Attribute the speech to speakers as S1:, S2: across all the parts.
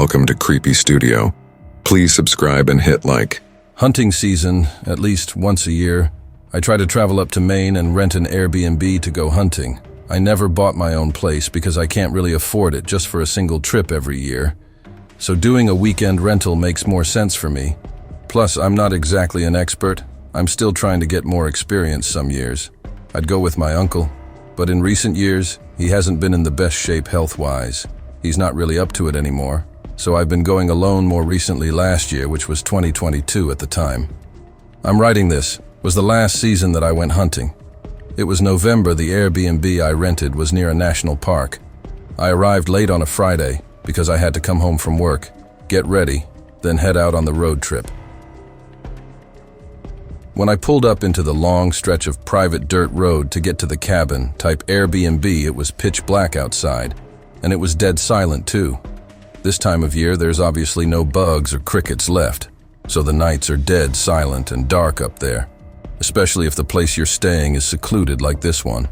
S1: welcome to Creepy Studio. Please subscribe and hit like.
S2: Hunting season, at least once a year. I try to travel up to Maine and rent an Airbnb to go hunting. I never bought my own place because I can't really afford it just for a single trip every year. So doing a weekend rental makes more sense for me. Plus, I'm not exactly an expert. I'm still trying to get more experience some years. I'd go with my uncle, but in recent years, he hasn't been in the best shape health-wise. He's not really up to it anymore. So I've been going alone more recently last year, which was 2022 at the time. I'm writing this was the last season that I went hunting. It was November. The Airbnb I rented was near a national park. I arrived late on a Friday because I had to come home from work, get ready, then head out on the road trip. When I pulled up into the long stretch of private dirt road to get to the cabin, type Airbnb, it was pitch black outside, and it was dead silent too. This time of year, there's obviously no bugs or crickets left, so the nights are dead silent and dark up there, especially if the place you're staying is secluded like this one.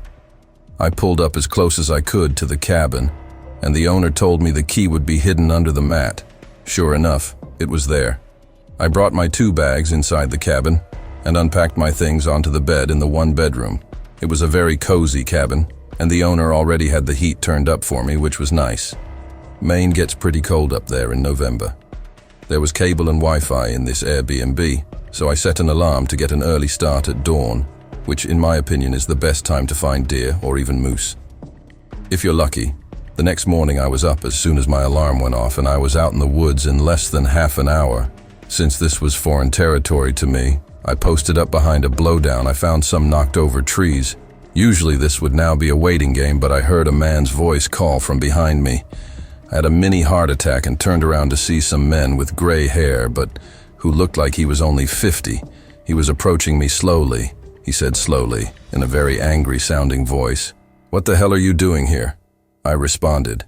S2: I pulled up as close as I could to the cabin, and the owner told me the key would be hidden under the mat. Sure enough, it was there. I brought my 2 bags inside the cabin and unpacked my things onto the bed in the 1 bedroom. It was a very cozy cabin, and the owner already had the heat turned up for me, which was nice. Maine gets pretty cold up there in November. There was cable and Wi-Fi in this Airbnb, so I set an alarm to get an early start at dawn, which in my opinion is the best time to find deer or even moose. If you're lucky, the next morning I was up as soon as my alarm went off, and I was out in the woods in less than half an hour. Since this was foreign territory to me, I posted up behind a blowdown. I found some knocked over trees. Usually this would now be a waiting game, but I heard a man's voice call from behind me. I had a mini heart attack and turned around to see some men with gray hair, but who looked like he was only 50. He was approaching me slowly. He said slowly, in a very angry-sounding voice, "What the hell are you doing here?" I responded.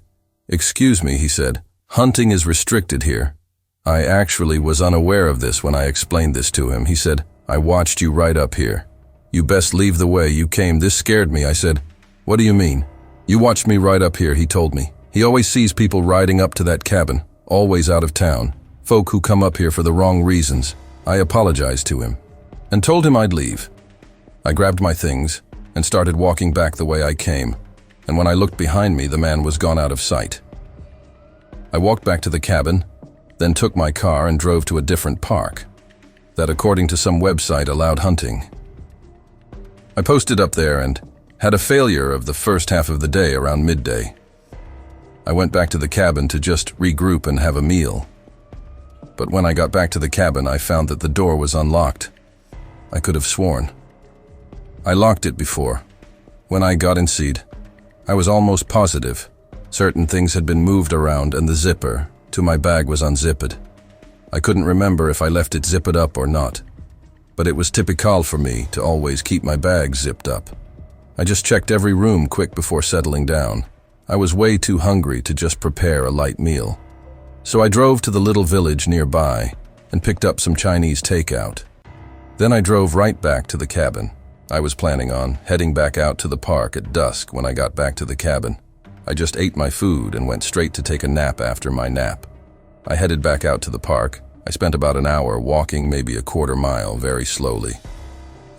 S2: "Excuse me," he said. "Hunting is restricted here." I actually was unaware of this when I explained this to him. He said, "I watched you right up here. You best leave the way you came. This scared me." I said, "What do you mean?" "You watched me right up here," he told me. "He always sees people riding up to that cabin, always out of town. Folk who come up here for the wrong reasons." I apologized to him and told him I'd leave. I grabbed my things and started walking back the way I came, and when I looked behind me, the man was gone out of sight. I walked back to the cabin, then took my car and drove to a different park that, according to some website, allowed hunting. I posted up there and had a failure of the first half of the day around midday. I went back to the cabin to just regroup and have a meal. But when I got back to the cabin, I found that the door was unlocked. I could have sworn I locked it before. When I got inside, I was almost positive certain things had been moved around and the zipper to my bag was unzipped. I couldn't remember if I left it zipped up or not, but it was typical for me to always keep my bag zipped up. I just checked every room quick before settling down. I was way too hungry to just prepare a light meal. So I drove to the little village nearby and picked up some Chinese takeout. Then I drove right back to the cabin. I was planning on heading back out to the park at dusk when I got back to the cabin. I just ate my food and went straight to take a nap after my nap. I headed back out to the park. I spent about an hour walking maybe a quarter mile very slowly.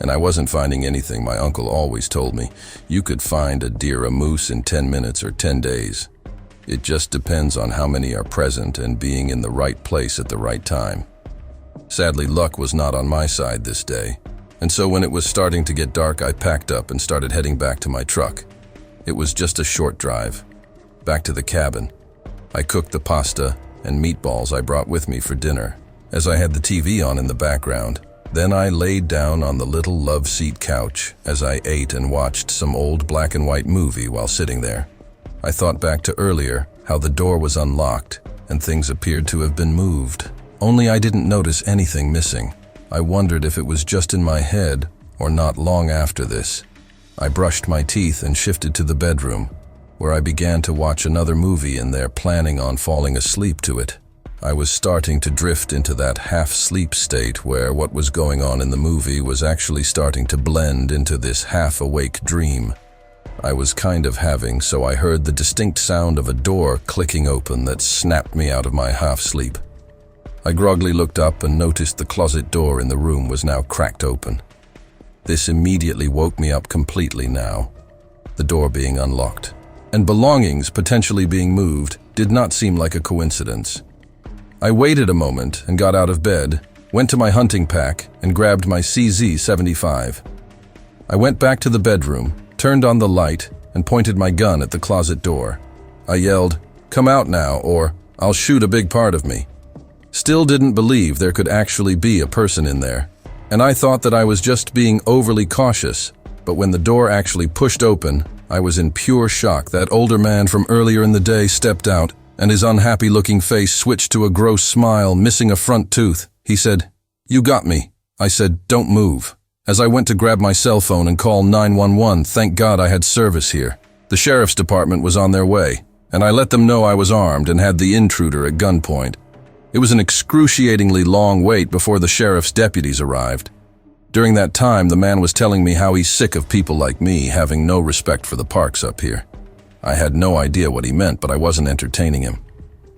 S2: And I wasn't finding anything. My uncle always told me, you could find a deer, a moose in 10 minutes or 10 days. It just depends on how many are present and being in the right place at the right time. Sadly, luck was not on my side this day. And so when it was starting to get dark, I packed up and started heading back to my truck. It was just a short drive. Back to the cabin. I cooked the pasta and meatballs I brought with me for dinner, as I had the TV on in the background. Then I laid down on the little love seat couch as I ate and watched some old black and white movie while sitting there. I thought back to earlier, how the door was unlocked and things appeared to have been moved. Only I didn't notice anything missing. I wondered if it was just in my head or not. Long after this, I brushed my teeth and shifted to the bedroom, where I began to watch another movie in there, planning on falling asleep to it. I was starting to drift into that half-sleep state where what was going on in the movie was actually starting to blend into this half-awake dream. I was kind of having, so I heard the distinct sound of a door clicking open that snapped me out of my half-sleep. I groggily looked up and noticed the closet door in the room was now cracked open. This immediately woke me up completely now. The door being unlocked, and belongings potentially being moved, did not seem like a coincidence. I waited a moment and got out of bed, went to my hunting pack, and grabbed my CZ-75. I went back to the bedroom, turned on the light, and pointed my gun at the closet door. I yelled, "Come out now, or I'll shoot a big part of me." Still didn't believe there could actually be a person in there, and I thought that I was just being overly cautious, but when the door actually pushed open, I was in pure shock. That older man from earlier in the day stepped out, and his unhappy-looking face switched to a gross smile, missing a front tooth. He said, "You got me." I said, "Don't move." As I went to grab my cell phone and call 911, thank God I had service here. The sheriff's department was on their way, and I let them know I was armed and had the intruder at gunpoint. It was an excruciatingly long wait before the sheriff's deputies arrived. During that time, the man was telling me how he's sick of people like me having no respect for the parks up here. I had no idea what he meant, but I wasn't entertaining him.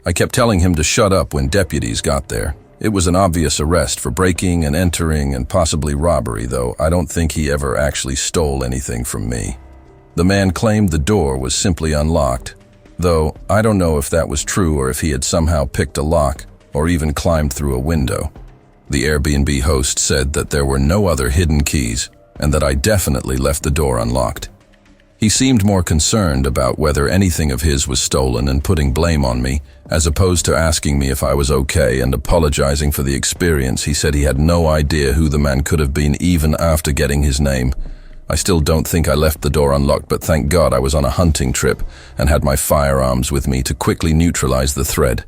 S2: I kept telling him to shut up when deputies got there. It was an obvious arrest for breaking and entering and possibly robbery, though I don't think he ever actually stole anything from me. The man claimed the door was simply unlocked, though I don't know if that was true or if he had somehow picked a lock or even climbed through a window. The Airbnb host said that there were no other hidden keys and that I definitely left the door unlocked. He seemed more concerned about whether anything of his was stolen and putting blame on me, as opposed to asking me if I was okay and apologizing for the experience. He said he had no idea who the man could have been even after getting his name. I still don't think I left the door unlocked, but thank God I was on a hunting trip and had my firearms with me to quickly neutralize the threat.